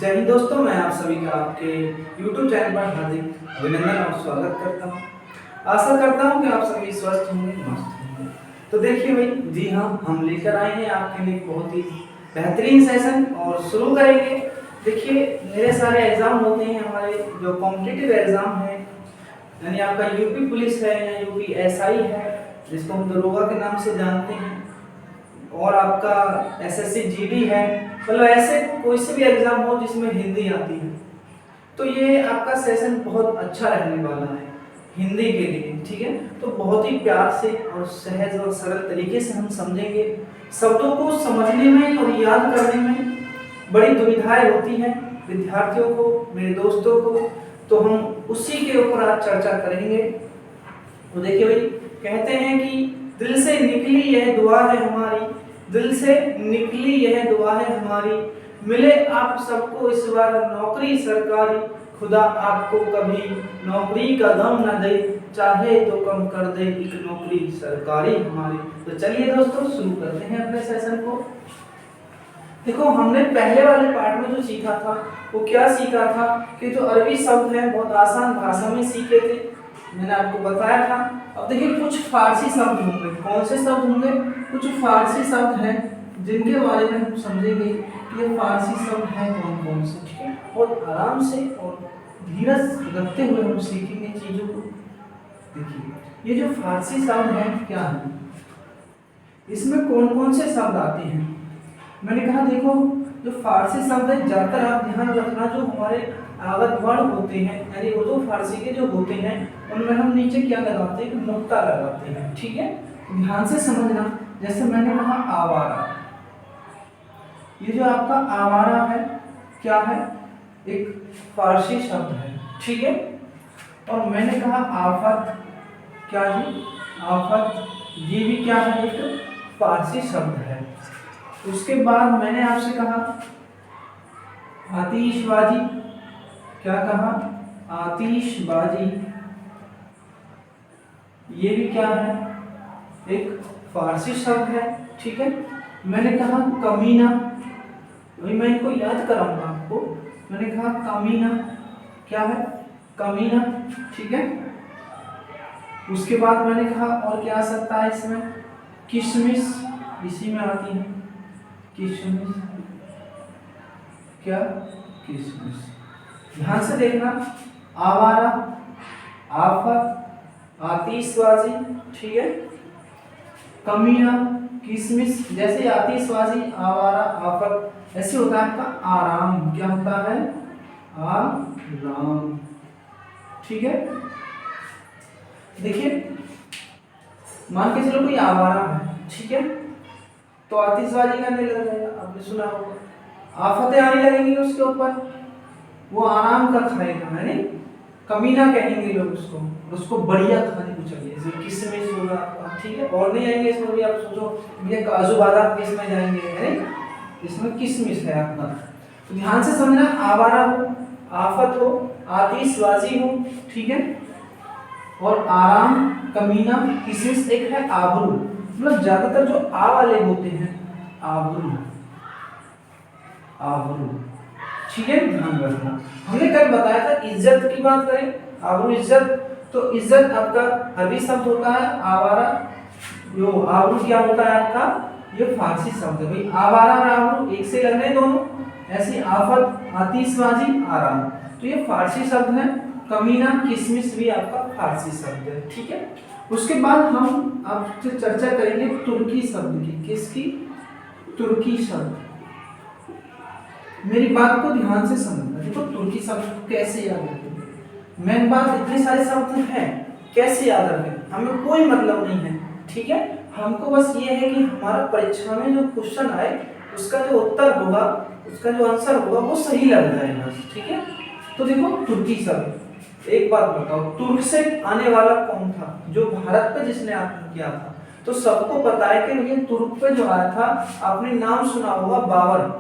जय हिंद दोस्तों, मैं आप सभी का आपके YouTube चैनल पर हार्दिक अभिनंदन और स्वागत करता हूँ। आशा करता हूँ कि आप सभी स्वस्थ होंगे, मस्त होंगे। तो देखिए भाई, जी हाँ, हम लेकर आए हैं आपके लिए बहुत ही बेहतरीन सेशन और शुरू करेंगे। देखिए, मेरे सारे एग्जाम होते हैं, हमारे जो कॉम्पिटिटिव एग्जाम है, यानी आपका यूपी पुलिस है या यूपी एसआई है, जिसको हम दरोगा के नाम से जानते हैं, और आपका एसएससी जीडी है, मतलब ऐसे कोई से भी एग्जाम हो जिसमें हिंदी आती है, तो ये आपका सेशन बहुत अच्छा रहने वाला है हिंदी के लिए। ठीक है, तो बहुत ही प्यार से और सहज और सरल तरीके से हम समझेंगे। शब्दों को समझने में और याद करने में बड़ी दुविधाएं होती हैं विद्यार्थियों को, मेरे दोस्तों को, तो हम उसी के ऊपर आज चर्चा करेंगे। तो देखिए भाई, कहते हैं कि दिल से निकली यह दुआ है हमारी, दिल से निकली यह दुआ है हमारी, मिले आप सबको इस बार नौकरी सरकारी, खुदा आपको कभी नौकरी का गम न दे, चाहे तो कम कर दे एक नौकरी सरकारी हमारी। तो चलिए दोस्तों, शुरू करते हैं अपने सेशन को। देखो, हमने पहले वाले पार्ट में जो सीखा था वो क्या सीखा था कि जो अरबी शब्द हैं बहुत आसान भाषा में सीखे थे, मैंने आपको बताया था। अब देखिए, कुछ फारसी शब्द होंगे। कौन से शब्द होंगे? कुछ फारसी शब्द हैं जिनके बारे में हम समझेंगे कि ये फारसी शब्द हैं कौन कौन से। ठीक है, बहुत आराम से और धीरज रखते हुए हम सीखेंगे चीजों को। देखिए, ये जो फारसी शब्द हैं क्या है, इसमें कौन कौन से शब्द आते हैं। मैंने कहा देखो, जो फारसी शब्द है ज्यादातर आप ध्यान रखना, जो हमारे आगत वर्ण होते हैं, यानी उर्दू फारसी के जो होते हैं, उनमें हम नीचे क्या लगाते हैं? नुक्ता लगाते हैं। ठीक है, ध्यान से समझना। जैसे मैंने कहा आवारा, ये जो आपका आवारा है क्या है? एक फारसी शब्द है। ठीक है, और मैंने कहा आफत, क्या जी? आफत, ये भी क्या है? एक फारसी शब्द है। उसके बाद मैंने आपसे कहा आतिशबाजी, क्या कहा? आतिशबाजी, ये भी क्या है? एक फारसी शब्द है। ठीक है, मैंने कहा कमीना, अभी मैं इनको याद कराऊंगा आपको। मैंने कहा कमीना, क्या है? कमीना। ठीक है, उसके बाद मैंने कहा और क्या आ सकता है इसमें? किशमिश, इसी में आती है किशमिश, क्या? किशमिश। ध्यान से देखना, आवारा, आफत, आतिशबाजी, ठीक है, कमीना, किशमिश। जैसे आतिशबाजी, आवारा, आफत, ऐसे होता है आपका आराम। क्या होता है? आराम। ठीक है, देखिए, मान के चलो कोई आवारा है, ठीक है, तो आतिशबाजी करने लग जाएगा, आपने सुना होगा। आफतें आने लगेंगी उसके ऊपर, वो आराम का खाएगा, है नहीं? कमीना कहेंगे लोग उसको, और उसको बढ़िया खाने को चाहिए, जैसे किशमिश होगा आपका। ठीक है, और नहीं आएंगे इसमें भी, आप सोचो ये काजू बादाम किसमें जाएंगे, है नहीं? इसमें किशमिश है आपका। तो ध्यान से समझना, आवारा हो, आफत हो, आतिशबाजी हो, ठीक है, और आराम, कमीना, किशमिश। एक है आबरू, मतलब ज्यादातर जो आ वाले होते हैं, आबरू, आबरू। ठीक है, ध्यान रखना। हमने कल बताया था इज्जत की बात करें, आबरू, इज्जत। तो इज्जत आपका अरबी शब्द होता है, आवारा। जो आबरू क्या होता है आपका? ये फारसी शब्द है भाई। आवारा और आबरू एक से लगने दोनों, ऐसे आफत, आतिशबाजी, आराम, तो ये फारसी शब्द है। कमीना, किशमिश भी आपका फारसी शब्द है। ठीक है, उसके बाद हम आपसे चर्चा करेंगे तुर्की शब्द की। किसकी? तुर्की शब्द। मेरी बात को ध्यान से समझना। देखो, तुर्की शब्द कैसे याद रखेंगे? मेन बात, इतने सारे शब्द हैं, कैसे याद रखें, हमें कोई मतलब नहीं है। ठीक है, हमको बस ये है कि हमारा परीक्षा में जो क्वेश्चन आए उसका जो उत्तर होगा, उसका जो आंसर होगा वो सही लग जाए बस। ठीक है, तो देखो, तुर्की शब्द, एक बात बताओ, तुर्क से आने वाला कौन था जो भारत पे जिसने आक्रमण किया था? तो सबको पता है कि ये तुर्क पे जो आया था, आपने नाम सुना होगा बाबर,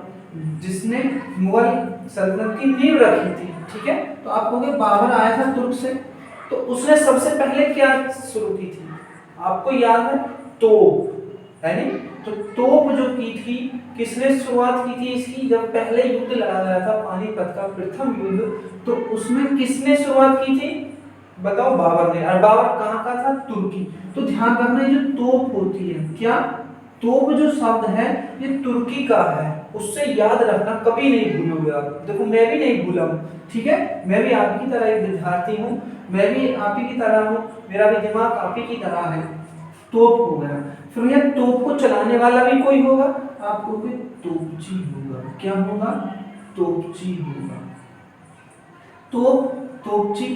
जिसने मुगल सल्तनत की नींव रखी थी। ठीक है, तो आप कहोगे बाबर आया था तुर्क से, तो उसने सबसे पहले क्या शुरू की थी? आपको याद है? तो, है नहीं? तो तोप जो की थी, किसने शुरुआत की थी इसकी? जब पहले युद्ध लड़ा गया था पानीपत का प्रथम युद्ध, तो उसमें किसने शुरुआत की थी? बताओ, बाबर ने। और बाबर कहाँ का था? तुर्की। तो ध्यान रखना, ये जो तोप होती है, क्या तोप जो शब्द है ये तुर्की का है, उससे याद रखना, कभी नहीं भूलोगे आप। देखो मैं भी नहीं भूला हूं, ठीक है, मैं भी आप ही की तरह एक विद्यार्थी हूं, मैं भी आप ही की तरह हूं, मेरा भी दिमाग आप ही की तरह है। तोप हो गया, फिर यह तोप को चलाने वाला भी कोई होगा, आपको कोई तोपची होगा। क्या होगा? तोपची होगा। तोप, तोपची,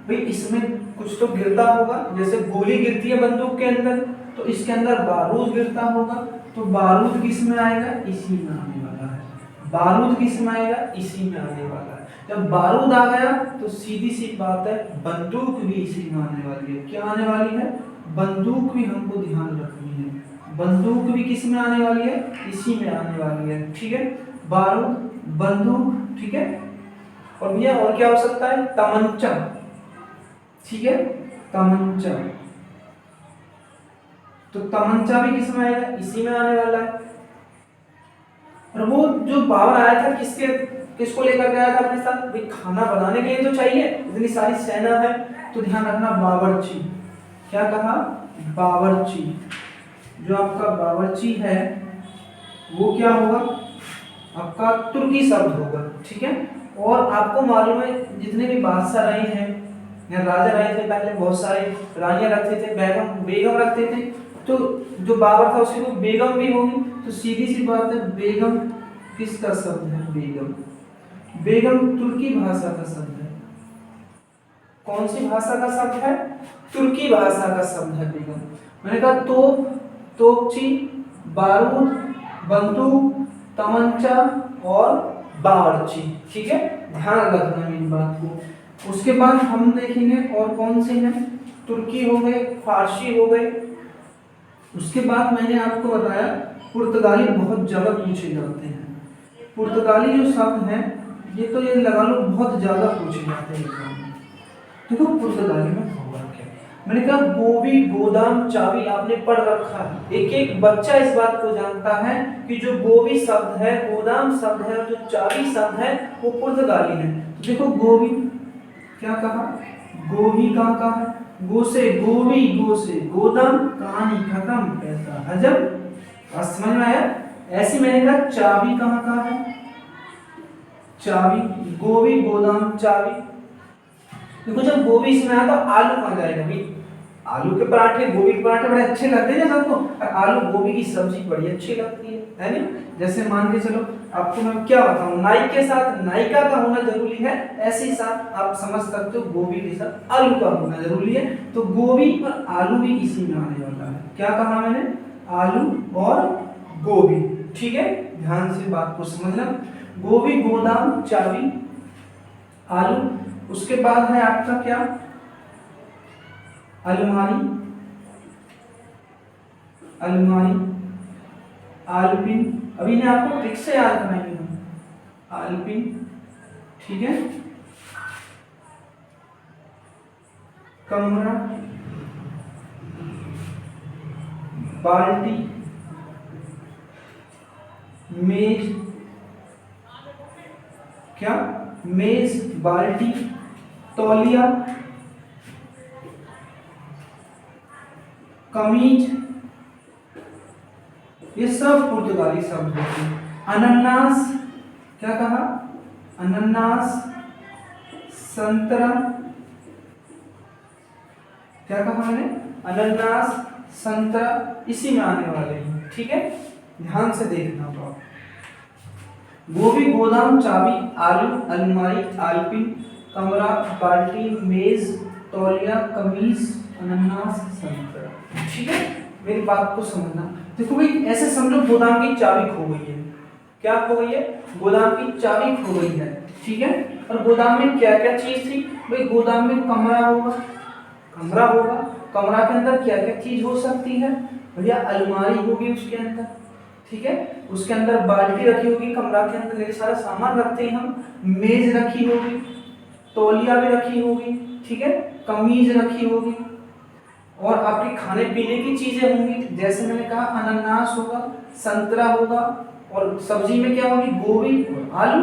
भाई इसमें कुछ तो गिरता होगा, जैसे गोली गिरती है बंदूक के अंदर, तो इसके अंदर बारूद गिरता होगा, तो बारूद किस में आएगा? इसी में आने वाला है। बारूद किस में आएगा? इसी में आने वाला है। जब बारूद आ गया तो सीधी सी बात है, बंदूक भी इसी में आने वाली है। क्या आने वाली है? बंदूक भी हमको ध्यान रखनी है, बंदूक भी किस में आने वाली है? इसी में आने वाली है, ठीक है। बारूद, बंदूक, ठीक है। और भैया और क्या हो सकता है? तमंचा, ठीक है, तमंचा। तो तमंचा भी किस में आएगा? इसी में आने वाला है। और वो जो बाबर आया था किसको लेकर गया था अपने साथ? भाई खाना बनाने के लिए तो चाहिए, इतनी सारी सेना है, तो ध्यान रखना बावर्ची। क्या कहा? बावर्ची। जो आपका बावर्ची है वो क्या होगा? आपका तुर्की शब्द होगा, ठीक है। और आपको मालूम है जितने भी बादशाह रहे हैं या राजा रहे थे पहले, बहुत सारे रानियां रखते थे, बेगम रखते थे, तो जो बाबर था उसकी कोई बेगम भी होगी, तो सीधी सी बात है, बेगम किसका शब्द है? बेगम। बेगम तुर्की भाषा का शब्द है। कौन सी भाषा का शब्द है? तुर्की भाषा का शब्द है बेगम। मैंने कहा तोप, तोपची, बारूद, बंदूक, तमंचा और बावर्ची, ठीक है, ध्यान रखना मेरी बात को। उसके बाद हम देखेंगे और कौन से हैं? तुर्की हो गए, फारसी हो गए। उसके बाद मैंने आपको बताया पुर्तगाली बहुत ज्यादा पूछे जाते हैं। पुर्तगाली जो शब्द हैं ये तो ये लगा लो बहुत ज्यादा पूछे जाते हैं एग्जाम में। देखो पुर्तगाली में होगा क्या? मैंने कहा गोभी, गोदाम, चाबी आपने पढ़ रखा है, एक एक बच्चा इस बात को जानता है कि जो गोभी शब्द है, गोदाम शब्द है और जो चाबी शब्द है वो पुर्तगाली है। तो देखो गोभी, क्या कहा? गोभी कहाँ का है? गो से गोभी, गो से गोदाम, कहानी खत्म, पैसा हजम। आज समझ में आया? ऐसी मैंने कहा चाबी कहाँ का है? चाबी, गोभी, गोदाम, चाबी। देखो जब गोभी इसमें आता तो आलू कहाँ जाएगा भाई? आलू के पराठे, गोभी के पराठे बड़े अच्छे लगते हैं ना सबको, और आलू गोभी की सब्जी बड़ी अच्छी लगती है नहीं? जैसे मान के चलो आपको मैं क्या बताऊं, नाई के साथ नायिका का होना जरूरी है, ऐसे ही साथ आप समझ सकते हो गोभी के साथ आलू का होना जरूरी है। तो गोभी और आलू भी इसी में आने वाला है। क्या कहा मैंने? आलू और गोभी, ठीक है, ध्यान से बात को समझना। गोभी, गोदाम, चाबी, आलू। उसके बाद है आपका क्या? अलमारी, अलमारी, आलपिन। अभी ने आपको ट्रिक से याद कराएंगे हम, आलपिन, ठीक है। कमरा, बाल्टी, मेज, क्या? मेज, बाल्टी, तौलिया, कमीज, ये सब पुर्तगाली शब्द होते हैं। अनानास, क्या कहा? अनानास, संतरा, क्या कहा मैंने? अनानास, संतरा, इसी में आने वाले हैं, ठीक है, ध्यान से देखना होगा। गोभी, गोदाम, चाबी, आलू, अलमारी, आलपिन, कमरा, बाल्टी, मेज, तौलिया, कमीज, अनानास, संतरा, ठीक है। मेरी बात को समझना। देखो भाई ऐसे समझो गोदाम की चाबी खो गई है। क्या खो गई है? गोदाम की चाबी खो गई है, ठीक है। और गोदाम में क्या क्या चीज थी? भाई गोदाम में कमरा होगा, कमरा होगा, कमरा के अंदर क्या क्या चीज हो सकती है? भैया अलमारी होगी उसके अंदर, ठीक है, उसके अंदर बाल्टी रखी होगी, कमरा के अंदर ढेर सारा सामान रखते हैं हम, मेज रखी होगी, तौलिया भी रखी होगी, ठीक है, कमीज रखी होगी, और आपके खाने पीने की चीजें होंगी, जैसे मैंने कहा अनानास होगा, संतरा होगा, और सब्जी में क्या होगी, गोभी और आलू,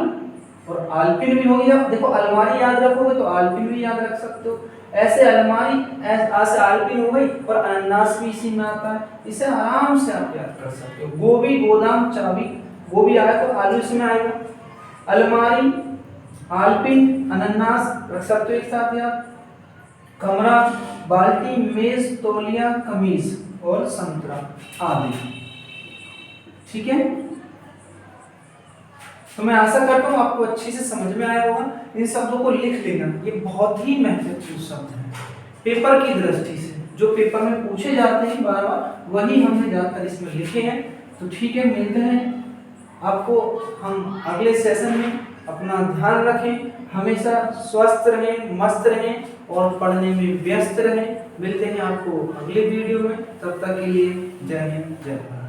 और आलपिन भी होगी। अब देखो अलमारी याद रखोगे तो आलपिन भी याद रख सकते हो। ऐसे अलमारी ऐसे आलपिन हो गई, और अनानास भी इसी में आता है, इसे आराम से आप याद कर सकते हो। गोभी, गोदाम, चाबी, गोभी आया तो आलू इसमें आएगा। अलमारी, आलपिन, अनानास रख सकते हो एक साथ याद। कमरा, बाल्टी, मेज, तौलिया, कमीज और संतरा आदि। ठीक है, तो मैं आशा करता हूँ आपको अच्छे से समझ में आया होगा। इन शब्दों को लिख लेना, ये बहुत ही महत्वपूर्ण शब्द है पेपर की दृष्टि से। जो पेपर में पूछे जाते हैं बार बार, वही हमने ज्यादातर इसमें लिखे हैं। तो ठीक है, मिलते हैं आपको हम अगले सेशन में। अपना ध्यान रखें, हमेशा स्वस्थ रहें, मस्त रहें और पढ़ने में व्यस्त रहें। मिलते हैं आपको अगले वीडियो में, तब तक के लिए जय हिंद, जय भारत।